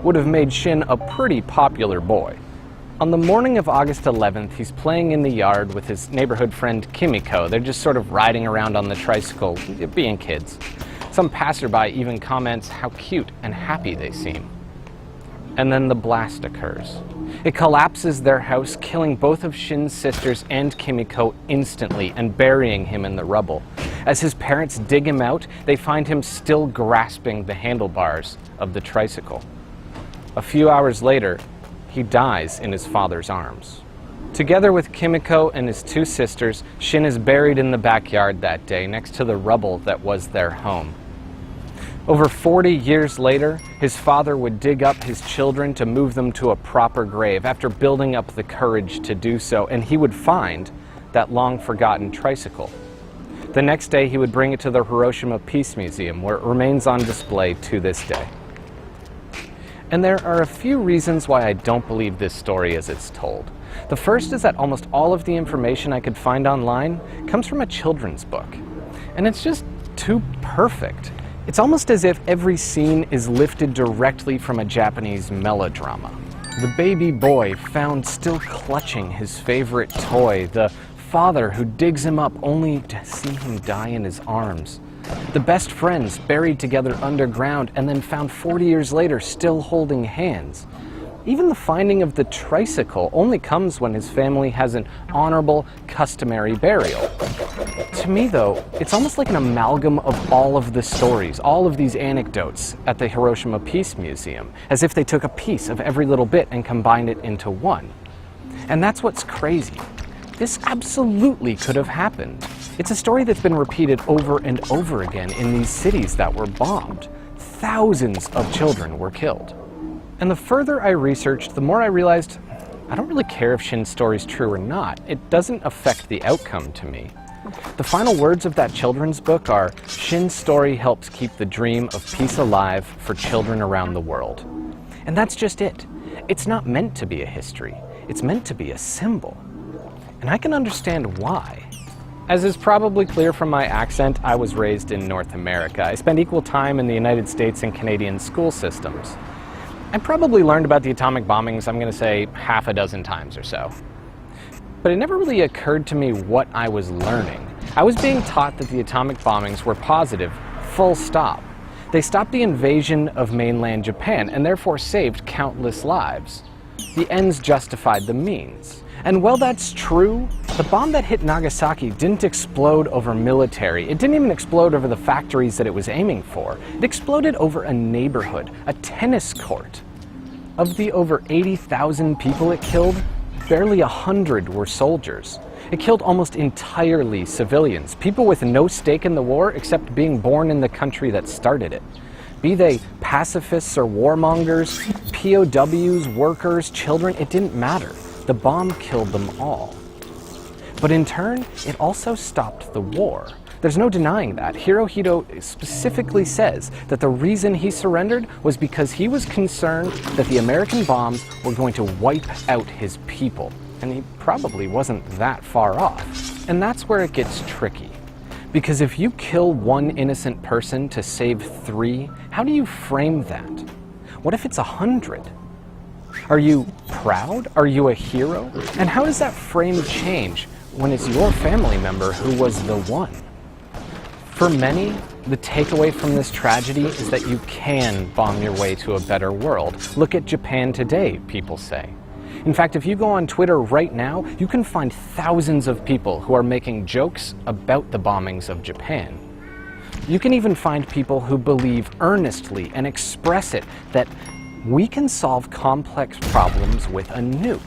would have made Shin a pretty popular boy. On the morning of August 11th, he's playing in the yard with his neighborhood friend Kimiko. They're just sort of riding around on the tricycle, being kids. Some passerby even comments how cute and happy they seem. And then the blast occurs. It collapses their house, killing both of Shin's sisters and Kimiko instantly and burying him in the rubble. As his parents dig him out, they find him still grasping the handlebars of the tricycle. A few hours later, he dies in his father's arms. Together with Kimiko and his two sisters, Shin is buried in the backyard that day next to the rubble that was their home. Over 40 years later, his father would dig up his children to move them to a proper grave after building up the courage to do so, and he would find that long-forgotten tricycle. The next day, he would bring it to the Hiroshima Peace Museum, where it remains on display to this day. And there are a few reasons why I don't believe this story as it's told. The first is that almost all of the information I could find online comes from a children's book. And it's just too perfect. It's almost as if every scene is lifted directly from a Japanese melodrama. The baby boy found still clutching his favorite toy, the father who digs him up only to see him die in his arms. The best friends buried together underground and then found 40 years later still holding hands. Even the finding of the tricycle only comes when his family has an honorable, customary burial. To me, though, it's almost like an amalgam of all of the stories, all of these anecdotes at the Hiroshima Peace Museum, as if they took a piece of every little bit and combined it into one. And that's what's crazy. This absolutely could have happened. It's a story that's been repeated over and over again in these cities that were bombed. Thousands of children were killed. And the further I researched, the more I realized I don't really care if Shin's story's true or not. It doesn't affect the outcome to me. The final words of that children's book are, "Shin's story helps keep the dream of peace alive for children around the world." And that's just it. It's not meant to be a history. It's meant to be a symbol. And I can understand why. As is probably clear from my accent, I was raised in North America. I spent equal time in the United States and Canadian school systems. I probably learned about the atomic bombings, I'm going to say, half a dozen times or so. But it never really occurred to me what I was learning. I was being taught that the atomic bombings were positive, full stop. They stopped the invasion of mainland Japan and therefore saved countless lives. The ends justified the means. And while that's true, the bomb that hit Nagasaki didn't explode over military. It didn't even explode over the factories that it was aiming for. It exploded over a neighborhood, a tennis court. Of the over 80,000 people it killed, barely 100 were soldiers. It killed almost entirely civilians, people with no stake in the war except being born in the country that started it. Be they pacifists or warmongers, POWs, workers, children, it didn't matter. The bomb killed them all. But in turn, it also stopped the war. There's no denying that. Hirohito specifically says that the reason he surrendered was because he was concerned that the American bombs were going to wipe out his people. And he probably wasn't that far off. And that's where it gets tricky. Because if you kill one innocent person to save 3, how do you frame that? What if it's 100? Are you proud? Are you a hero? And how does that frame change when it's your family member who was the one? For many, the takeaway from this tragedy is that you can bomb your way to a better world. Look at Japan today, people say. In fact, if you go on Twitter right now, you can find thousands of people who are making jokes about the bombings of Japan. You can even find people who believe earnestly and express it that we can solve complex problems with a nuke.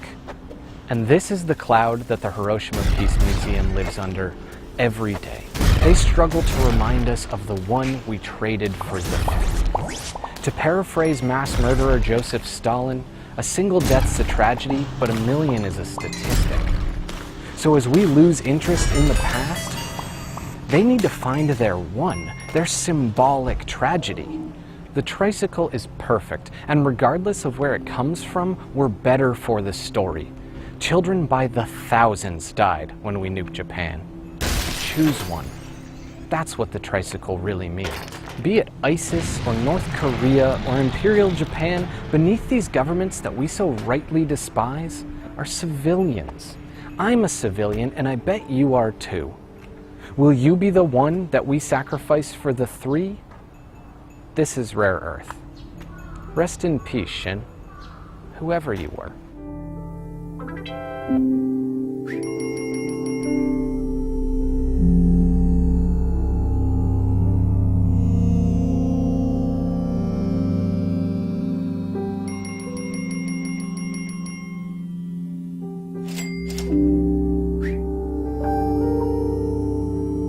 And this is the cloud that the Hiroshima Peace Museum lives under every day. They struggle to remind us of the one we traded for the. To paraphrase mass murderer Joseph Stalin, a single death's a tragedy, but a million is a statistic. So as we lose interest in the past, they need to find their one, their symbolic tragedy. The tricycle is perfect, and regardless of where it comes from, we're better for the story. Children by the thousands died when we nuked Japan. Choose one. That's what the tricycle really means. Be it ISIS or North Korea or Imperial Japan, beneath these governments that we so rightly despise are civilians. I'm a civilian, and I bet you are too. Will you be the one that we sacrifice for the three? This is Rare Earth. Rest in peace, Shin, whoever you were.